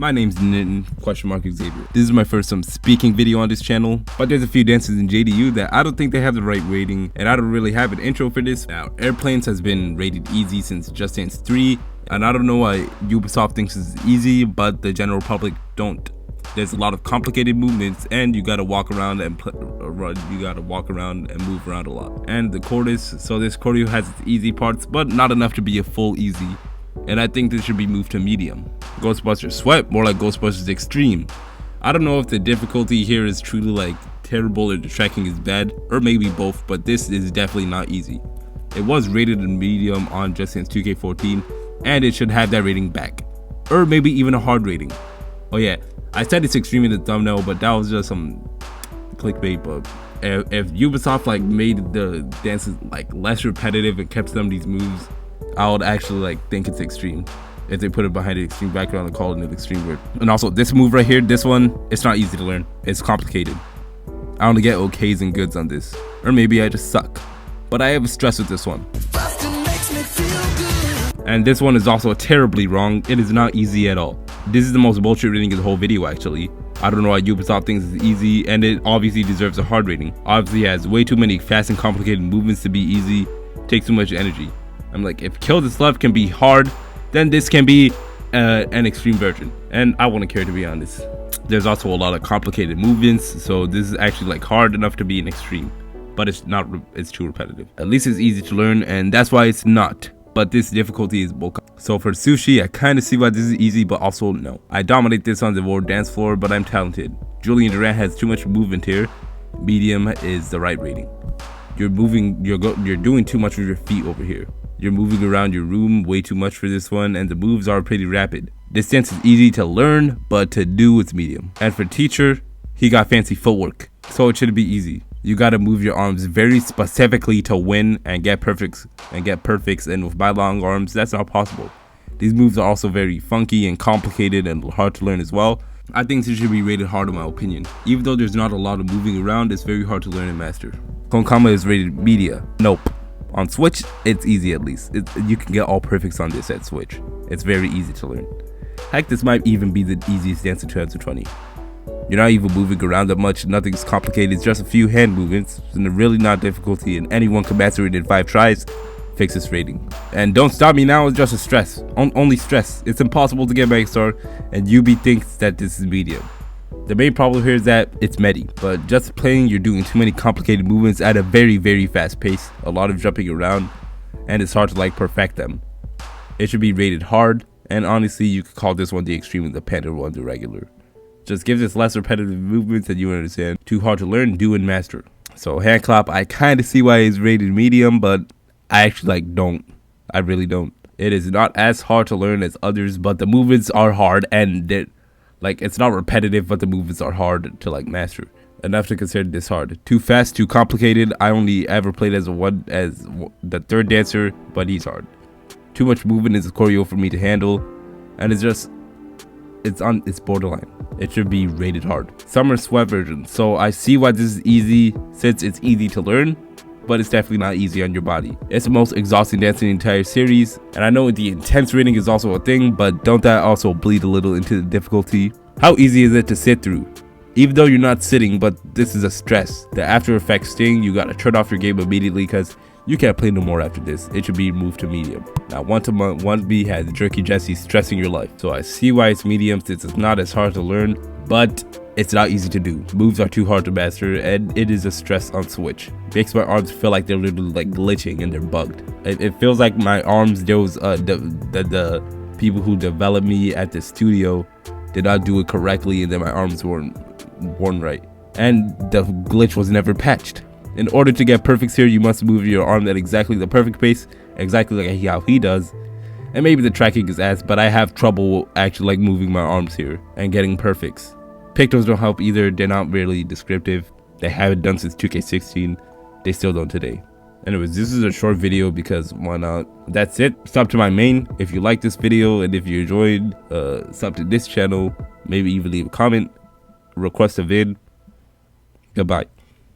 My name's Xavier. This is my first speaking video on this channel, but there's a few dances in JDU that I don't think they have the right rating, and I don't really have an intro for this. Now, Airplanes has been rated easy since Just Dance 3, and I don't know why Ubisoft thinks it's easy, but the general public don't. There's a lot of complicated movements, and you gotta walk around and run. You gotta walk around and move around a lot. And the chorus, so this choreo has its easy parts, but not enough to be a full easy. And I think this should be moved to medium. Ghostbusters Sweat, more like Ghostbusters Extreme. I don't know if the difficulty here is truly like terrible or the tracking is bad, or maybe both, but this is definitely not easy. It was rated in medium on Just Dance 2K14, and it should have that rating back, or maybe even a hard rating. Oh yeah, I said it's extreme in the thumbnail, but that was just some clickbait. But if Ubisoft like made the dances like less repetitive and kept some of these moves, I would actually like think it's extreme if they put it behind the extreme background and call it an extreme word. And also this move right here, this one, it's not easy to learn. It's complicated. I only get okays and goods on this, or maybe I just suck. But I have stress with this one. And this one is also terribly wrong. It is not easy at all. This is the most bullshit rating in the whole video actually. I don't know why Ubisoft thinks it's easy, and it obviously deserves a hard rating. Obviously it has way too many fast and complicated movements to be easy, takes too much energy. I'm like, if Kill This Love can be hard, then this can be an extreme version, and I wouldn't care, to be honest. There's also a lot of complicated movements, so this is actually like hard enough to be an extreme, but it's not, it's too repetitive. At least it's easy to learn, and that's why it's not. But this difficulty is bulk. So for Sushi, I kind of see why this is easy, but also no. I dominate this on the world dance floor, but I'm talented. Julian Durant has too much movement here. Medium is the right rating. You're doing too much with your feet over here. You're moving around your room way too much for this one, and the moves are pretty rapid. This dance is easy to learn, but to do it's medium. And for Teacher, he got fancy footwork, so it should be easy. You gotta move your arms very specifically to win and get perfects, and with my long arms, that's not possible. These moves are also very funky and complicated and hard to learn as well. I think this should be rated hard in my opinion. Even though there's not a lot of moving around, it's very hard to learn and master. Konkama is rated media. Nope. On Switch, it's easy at least. You can get all perfects on this at Switch. It's very easy to learn. Heck, this might even be the easiest dance in 2020. You're not even moving around that much, nothing's complicated, it's just a few hand movements, and really not difficulty, and anyone can master it in 5 tries, fix this rating. And Don't Stop Me Now is just a stress, only stress. It's impossible to get Max Star, and UB thinks that this is medium. The main problem here is that it's medi, but just playing, you're doing too many complicated movements at a very, very fast pace, a lot of jumping around, and it's hard to like perfect them. It should be rated hard, and honestly, you could call this one the extreme and the Panda one the regular. Just give this less repetitive movements that you understand. Too hard to learn, do and master. So hand clap, I kind of see why it's rated medium, but I actually don't. I really don't. It is not as hard to learn as others, but the movements are hard, and it's not repetitive, but the movements are hard to master. Enough to consider this hard. Too fast, too complicated. I only ever played as the third dancer, but he's hard. Too much movement is a choreo for me to handle, and it's borderline. It should be rated hard. Summer Sweat version. So I see why this is easy, since it's easy to learn, but it's definitely not easy on your body. It's the most exhausting dance in the entire series, and I know the intense rating is also a thing, but don't that also bleed a little into the difficulty? How easy is it to sit through? Even though you're not sitting, but this is a stress. The after effects sting, you gotta turn off your game immediately because you can't play no more after this. It should be moved to medium. Now 1B has Jerky Jesse stressing your life. So I see why it's medium, since it's not as hard to learn, but it's not easy to do. Moves are too hard to master, and it is a stress on Switch. Makes my arms feel like they're literally glitching and they're bugged. It feels like my arms, the people who developed me at the studio did not do it correctly, and then my arms weren't worn right. And the glitch was never patched. In order to get perfects here, you must move your arm at exactly the perfect pace, exactly like how he does. And maybe the tracking is ass, but I have trouble actually moving my arms here and getting perfects. Pictos don't help either, they're not really descriptive. They haven't done since 2K16, they still don't today. Anyways, this is a short video because why not? That's it. Sub to my main if you like this video, and if you enjoyed, sub to this channel, maybe even leave a comment, request a vid. Goodbye.